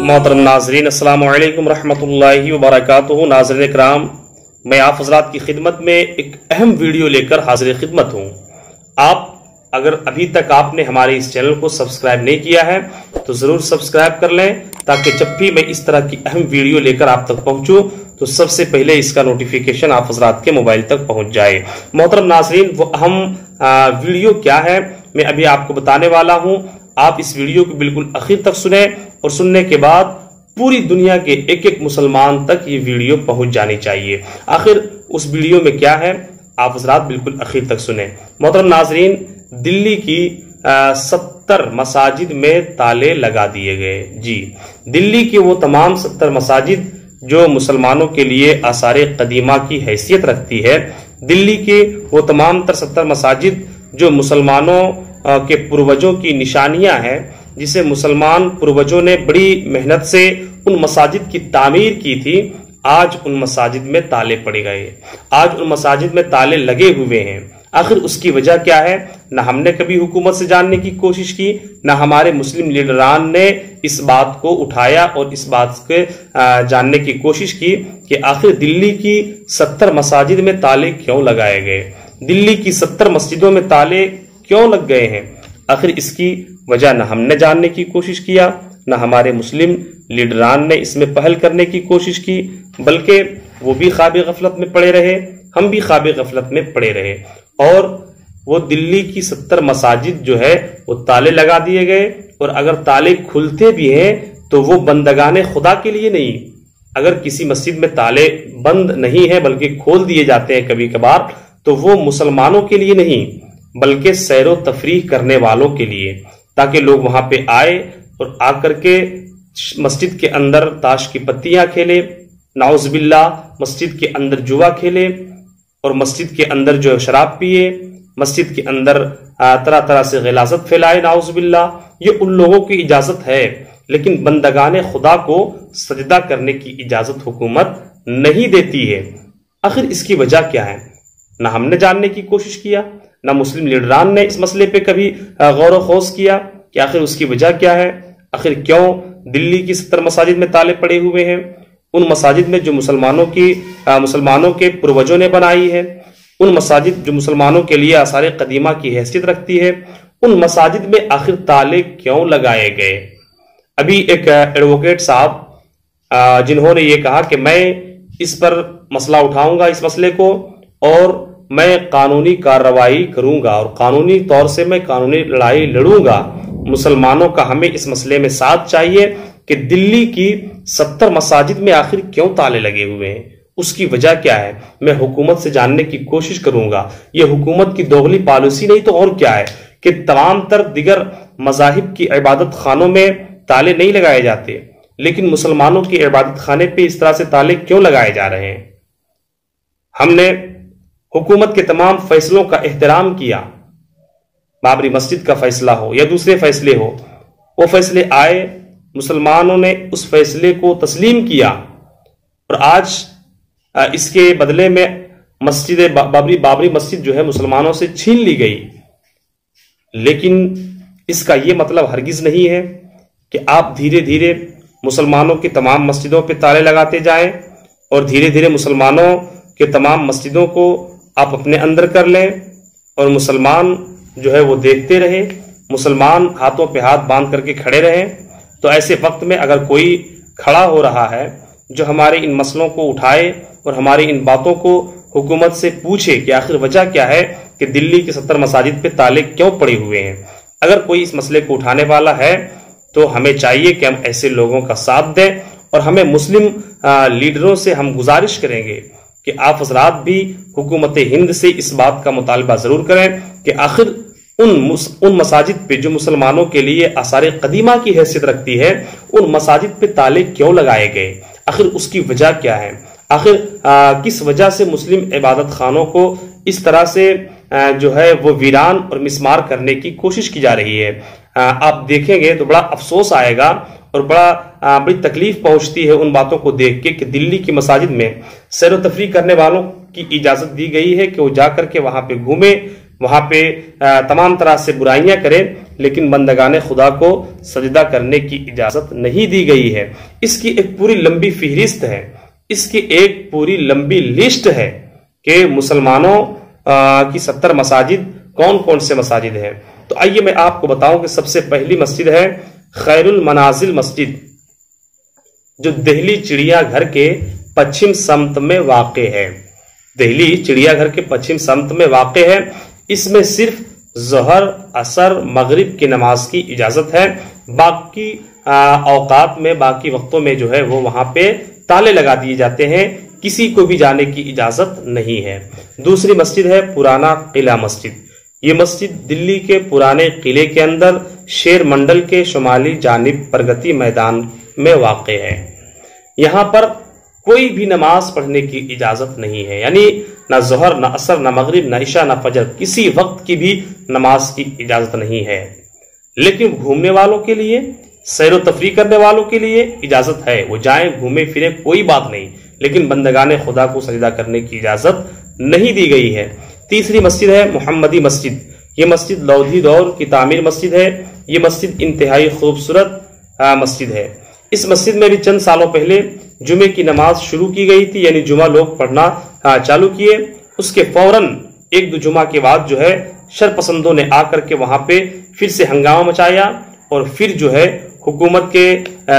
محترم ناظرین، السلام علیکم ورحمۃ اللہ وبرکاتہ۔ ناظرین کرام، میں آپ حضرات کی خدمت میں ایک اہم ویڈیو لے کر حاضر خدمت ہوں۔ اگر ابھی تک آپ نے ہمارے اس چینل کو سبسکرائب نہیں کیا ہے تو ضرور سبسکرائب کر لیں، تاکہ جب بھی میں اس طرح کی اہم ویڈیو لے کر آپ تک پہنچوں تو سب سے پہلے اس کا نوٹیفیکیشن آپ حضرات کے موبائل تک پہنچ جائے۔ محترم ناظرین، وہ اہم ویڈیو کیا ہے میں ابھی آپ کو بتانے والا ہوں۔ آپ اس ویڈیو کو بالکل آخر تک سنیں، اور سننے کے بعد پوری دنیا کے ایک ایک مسلمان تک یہ ویڈیو پہنچ جانی چاہیے۔ آخر اس ویڈیو میں کیا ہے آپ حضرات بالکل آخر تک سنیں۔ محترم ناظرین، دلی کی 70 مساجد میں تالے لگا دیے گئے۔ جی، دلی کی وہ تمام 70 مساجد جو مسلمانوں کے لیے آثار قدیمہ کی حیثیت رکھتی ہے، دلی کے وہ تمام 70 مساجد جو مسلمانوں کے پروجوں کی نشانیاں ہیں، جسے مسلمان پروجوں نے بڑی محنت سے ان مساجد کی تعمیر کی تھی، آج ان مساجد میں تالے پڑے گئے، آج ان مساجد میں تالے لگے ہوئے ہیں۔ آخر اس کی وجہ کیا ہے؟ نہ ہم نے کبھی حکومت سے جاننے کی کوشش کی، نہ ہمارے مسلم لیڈران نے اس بات کو اٹھایا اور اس بات کے جاننے کی کوشش کی کہ آخر دلی کی 70 مساجد میں تالے کیوں لگائے گئے، دلی کی 70 مسجدوں میں تالے کیوں لگ گئے ہیں۔ آخر اس کی وجہ نہ ہم نے جاننے کی کوشش کیا، نہ ہمارے مسلم لیڈران نے اس میں پہل کرنے کی کوشش کی، بلکہ وہ بھی خواب غفلت میں پڑے رہے، ہم بھی خواب غفلت میں پڑے رہے، اور وہ دلی کی 70 مساجد جو ہے وہ تالے لگا دیے گئے۔ اور اگر تالے کھلتے بھی ہیں تو وہ بندگان خدا کے لیے نہیں۔ اگر کسی مسجد میں تالے بند نہیں ہیں بلکہ کھول دیے جاتے ہیں کبھی کبھار، تو وہ مسلمانوں کے لیے نہیں بلکہ سیر و تفریح کرنے والوں کے لیے، تاکہ لوگ وہاں پہ آئے اور آ کر کے مسجد کے اندر تاش کی پتیاں کھیلے، نعوذ باللہ مسجد کے اندر جوا کھیلے، اور مسجد کے اندر جو شراب پیے، مسجد کے اندر طرح طرح سے غلاظت پھیلائے، نعوذ باللہ۔ یہ ان لوگوں کی اجازت ہے، لیکن بندگان خدا کو سجدہ کرنے کی اجازت حکومت نہیں دیتی ہے۔ آخر اس کی وجہ کیا ہے؟ نہ ہم نے جاننے کی کوشش کیا، نہ مسلم لیڈران نے اس مسئلے پہ کبھی غور و خوض کیا کہ آخر اس کی وجہ کیا ہے۔ آخر کیوں دلی کی 70 مساجد میں تالے پڑے ہوئے ہیں؟ ان مساجد میں جو مسلمانوں کے پروجوں نے بنائی ہے، ان مساجد جو مسلمانوں کے لیے آثار قدیمہ کی حیثیت رکھتی ہے، ان مساجد میں آخر تالے کیوں لگائے گئے؟ ابھی ایک ایڈوکیٹ صاحب جنہوں نے یہ کہا کہ میں اس پر مسئلہ اٹھاؤں گا، اس مسئلے کو، اور میں قانونی کارروائی کروں گا، اور قانونی طور سے میں قانونی لڑائی لڑوں گا۔ مسلمانوں کا ہمیں اس مسئلے میں ساتھ چاہیے کہ دلی کی 70 مساجد میں آخر کیوں تالے لگے ہوئے ہیں، اس کی وجہ کیا ہے؟ میں حکومت سے جاننے کی کوشش کروں گا۔ یہ حکومت کی دوغلی پالیسی نہیں تو اور کیا ہے کہ تمام تر دیگر مذاہب کی عبادت خانوں میں تالے نہیں لگائے جاتے، لیکن مسلمانوں کی عبادت خانے پہ اس طرح سے تالے کیوں لگائے جا رہے ہیں؟ ہم نے حکومت کے تمام فیصلوں کا احترام کیا، بابری مسجد کا فیصلہ ہو یا دوسرے فیصلے ہو، وہ فیصلے آئے، مسلمانوں نے اس فیصلے کو تسلیم کیا، اور آج اس کے بدلے میں بابری مسجد جو ہے مسلمانوں سے چھین لی گئی۔ لیکن اس کا یہ مطلب ہرگز نہیں ہے کہ آپ دھیرے دھیرے مسلمانوں کی تمام مسجدوں پہ تالے لگاتے جائیں، اور دھیرے دھیرے مسلمانوں کے تمام مسجدوں کو آپ اپنے اندر کر لیں، اور مسلمان جو ہے وہ دیکھتے رہے، مسلمان ہاتھوں پہ ہاتھ باندھ کر کے کھڑے رہیں۔ تو ایسے وقت میں اگر کوئی کھڑا ہو رہا ہے جو ہمارے ان مسئلوں کو اٹھائے اور ہماری ان باتوں کو حکومت سے پوچھے کہ آخر وجہ کیا ہے کہ دلی کے 70 مساجد پہ تالے کیوں پڑے ہوئے ہیں، اگر کوئی اس مسئلے کو اٹھانے والا ہے تو ہمیں چاہیے کہ ہم ایسے لوگوں کا ساتھ دیں، اور ہمیں مسلم لیڈروں سے ہم گزارش کریں گے کہ آپ حضرات بھی حکومت ہند سے اس بات کا مطالبہ ضرور کریں کہ آخر ان مساجد پہ جو مسلمانوں کے لیے آثار قدیمہ کی حیثیت رکھتی ہے، ان مساجد پہ تالے کیوں لگائے گئے، آخر اس کی وجہ کیا ہے، آخر کس وجہ سے مسلم عبادت خانوں کو اس طرح سے جو ہے وہ ویران اور مسمار کرنے کی کوشش کی جا رہی ہے۔ آپ دیکھیں گے تو بڑا افسوس آئے گا اور بڑی تکلیف پہنچتی ہے ان باتوں کو دیکھ کے کہ دلی کی مساجد میں سیر و تفریح کرنے والوں کی اجازت دی گئی ہے کہ وہ جا کر کے وہاں پہ گھومیں، وہاں پہ تمام طرح سے برائیاں کریں، لیکن بندگان خدا کو سجدہ کرنے کی اجازت نہیں دی گئی ہے۔ اس کی ایک پوری لمبی فہرست ہے، اس کی ایک پوری لمبی لسٹ ہے کہ مسلمانوں کی 70 مساجد کون کون سے مساجد ہیں۔ تو آئیے میں آپ کو بتاؤں کہ سب سے پہلی مسجد ہے خیر المنازل مسجد، جو دہلی چڑیا گھر کے پچھم سمت میں واقع ہے۔ دہلی چڑیا گھر کے پچھم سمت میں واقع ہے۔ اس میں صرف ظہر، عصر، مغرب کی نماز کی اجازت ہے، باقی اوقات میں، باقی وقتوں میں جو ہے وہ وہاں پہ تالے لگا دیے جاتے ہیں، کسی کو بھی جانے کی اجازت نہیں ہے۔ دوسری مسجد ہے پرانا قلعہ مسجد۔ یہ مسجد دلی کے پرانے قلعے کے اندر شیر منڈل کے شمالی جانب پرگتی میدان میں واقع ہے۔ یہاں پر کوئی بھی نماز پڑھنے کی اجازت نہیں ہے، یعنی نہ ظہر، نہ عصر، نہ مغرب، نہ عشاء، نہ فجر، کسی وقت کی بھی نماز کی اجازت نہیں ہے۔ لیکن گھومنے والوں کے لیے، سیر و تفریح کرنے والوں کے لیے اجازت ہے، وہ جائیں، گھومیں پھریں، کوئی بات نہیں، لیکن بندگان خدا کو سجدہ کرنے کی اجازت نہیں دی گئی ہے۔ تیسری مسجد ہے محمدی مسجد۔ یہ مسجد لودھی دور کی تعمیر مسجد ہے۔ یہ مسجد انتہائی خوبصورت مسجد ہے۔ اس مسجد میں بھی چند سالوں پہلے جمعے کی نماز شروع کی گئی تھی، یعنی جمعہ لوگ پڑھنا چالو کیے، اس کے فوراً ایک دو جمعہ کے بعد جو ہے شرپسندوں نے آ کر کے وہاں پہ پھر سے ہنگامہ مچایا، اور پھر جو ہے حکومت کے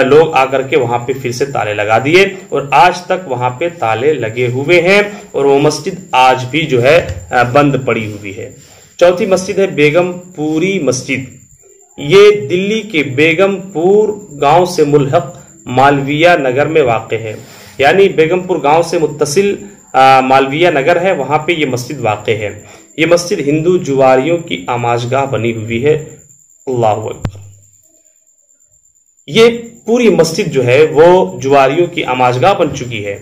لوگ آ کر کے وہاں پہ پھر سے تالے لگا دیے، اور آج تک وہاں پہ تالے لگے ہوئے ہیں، اور وہ مسجد آج بھی جو ہے بند پڑی ہوئی ہے۔ چوتھی مسجد ہے بیگم پوری مسجد۔ یہ دلی کے بیگم پور گاؤں سے ملحق مالویہ نگر میں واقع ہے، یعنی بیگم پور گاؤں سے متصل مالویہ نگر ہے، وہاں پہ یہ مسجد واقع ہے۔ یہ مسجد ہندو جواریوں کی آماجگاہ بنی ہوئی ہے۔ اللہ اکبر۔ یہ پوری مسجد جو ہے وہ جواریوں کی آماجگاہ بن چکی ہے،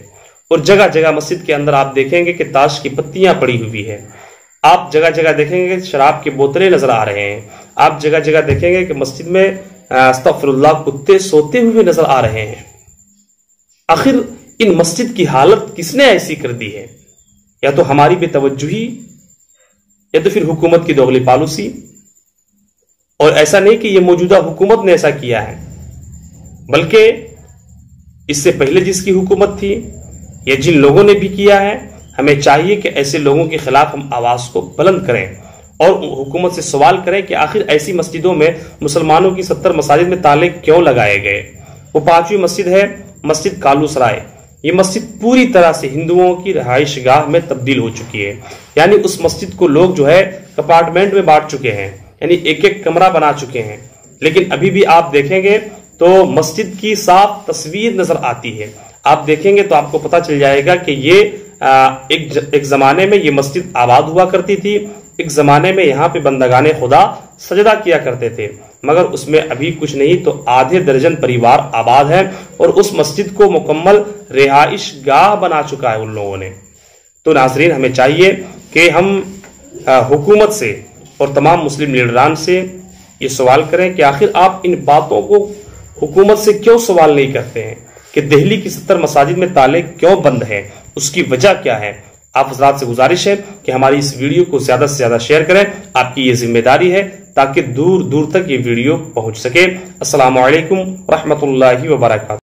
اور جگہ جگہ مسجد کے اندر آپ دیکھیں گے کہ تاش کی پتیاں پڑی ہوئی ہے۔ آپ جگہ جگہ دیکھیں گے کہ شراب کے بوتلیں نظر آ رہے ہیں۔ آپ جگہ جگہ دیکھیں گے کہ مسجد میں استغفر اللہ کتے سوتے ہوئے نظر آ رہے ہیں۔ آخر ان مسجد کی حالت کس نے ایسی کر دی ہے؟ یا تو ہماری بے توجہی، یا تو پھر حکومت کی دوغلی پالیسی۔ اور ایسا نہیں کہ یہ موجودہ حکومت نے ایسا کیا ہے، بلکہ اس سے پہلے جس کی حکومت تھی یا جن لوگوں نے بھی کیا ہے، ہمیں چاہیے کہ ایسے لوگوں کے خلاف ہم آواز کو بلند کریں اور حکومت سے سوال کریں کہ آخر ایسی مسجدوں میں مسلمانوں کی 70 مساجد میں تالے کیوں لگائے گئے۔ وہ پانچویں مسجد ہے مسجد کالو سرائے۔ یہ مسجد پوری طرح سے ہندوؤں کی رہائش گاہ میں تبدیل ہو چکی ہے، یعنی اس مسجد کو لوگ جو ہے اپارٹمنٹ میں بانٹ چکے ہیں، یعنی ایک ایک کمرہ بنا چکے ہیں۔ لیکن ابھی بھی آپ دیکھیں گے تو مسجد کی صاف تصویر نظر آتی ہے۔ آپ دیکھیں گے تو آپ کو پتہ چل جائے گا کہ یہ ایک زمانے میں یہ مسجد آباد ہوا کرتی تھی، ایک زمانے میں یہاں پہ بندگان خدا سجدہ کیا کرتے تھے، مگر اس میں ابھی کچھ نہیں تو آدھے درجن پریوار آباد ہیں، اور اس مسجد کو مکمل رہائش گاہ بنا چکا ہے ان لوگوں نے۔ تو ناظرین، ہمیں چاہیے کہ ہم حکومت سے اور تمام مسلم لیڈران سے یہ سوال کریں کہ آخر آپ ان باتوں کو حکومت سے کیوں سوال نہیں کرتے ہیں کہ دہلی کی 70 مساجد میں تالے کیوں بند ہیں، اس کی وجہ کیا ہے۔ آپ حضرات سے گزارش ہے کہ ہماری اس ویڈیو کو زیادہ سے زیادہ شیئر کریں، آپ کی یہ ذمہ داری ہے تاکہ دور دور تک یہ ویڈیو پہنچ سکے۔ السلام علیکم ورحمۃ اللہ وبرکاتہ۔